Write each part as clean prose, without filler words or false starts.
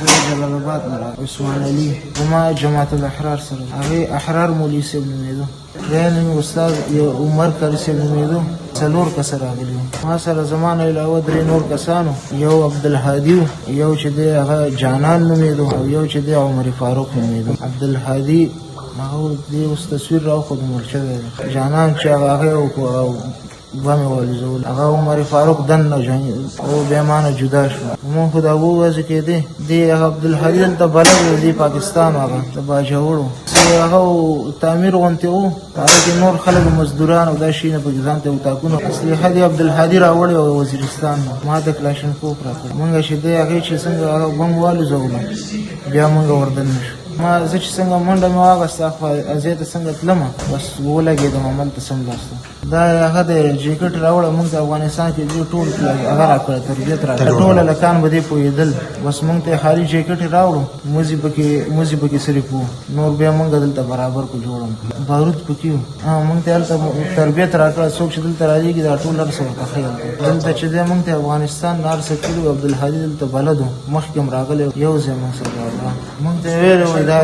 جلال آباد نه راغلی عثمان علي زما جماعت الاحرار سره هغې احرار مولوي صاحب نومېده دویم استاد عمر کاري صاحب نومېده څلور کسه راغلي وو ما سره زما نه علاوه درې نور کسان یو عبدالهادي و یو چې دی هغه جانان نومېده او یو چې دی عمر فاروق نومېده عبدالهادي هغه دې اوس تصویر راوښود مړ شوی دی جانان چې هغه بمې والوزول هغه عمر فاروق دننه او بیا مانه جدا شو مونږ خو د هغو وضع کېدی دی هغه عبدالهادي دلته بلد و دی پاکستان هغه د باجوړ و هغه تعمیر غوندې و هغه کې نور خلک مزدوران او دا شیونه پکې ځان ته وټاکونه اسلحه دی عبدالهادي راوړې وه وزیرستان نه ما ته کلاشینکوف راکړ مونږ چې دی هغې چې څنګه هغه بم والوزولو بیا مونږ وردن نه شو ما زه چې څنګه منډه مې واخېسته ځای ته څنګه تلمه بس ولګېدم هملته سملاسته دا هغه د جیکټ راوړه موږ د افغانستان کې دې ټول هغه راکړه تربیت راکړه ټول هلکان به دې پوهېدل بس موږ ته خالي جیکټ یې راوړو موزي پکې صرف وو نور بیا موږ دلته برابر کو جوړم بارود پکې وو موږ ته هلته تربیت راکړه څوک چې دلته راځي دا ټول هر څه ورته ښیي دلته چې دی موږ ته افغانستان نه هر څه کړي وو عبدالهادي دلته بلد وو مخکې هم راغلی یو ځای موږ سره راغله موږ ته یې ویلې دا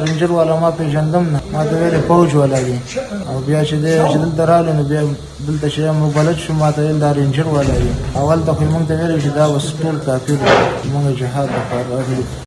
رینجر والا ما پېژندم نه ما ته ویلې فوج والا دی او بیا چې دی چې دلته راغلی نو بیا دلته چې موږ بلد شو ما ته ویل دا رینجر والا دی اول ته خو یې موږ ته ویلې چې دا اوس ټول کافر دی موږ جهاد لپاره راغلي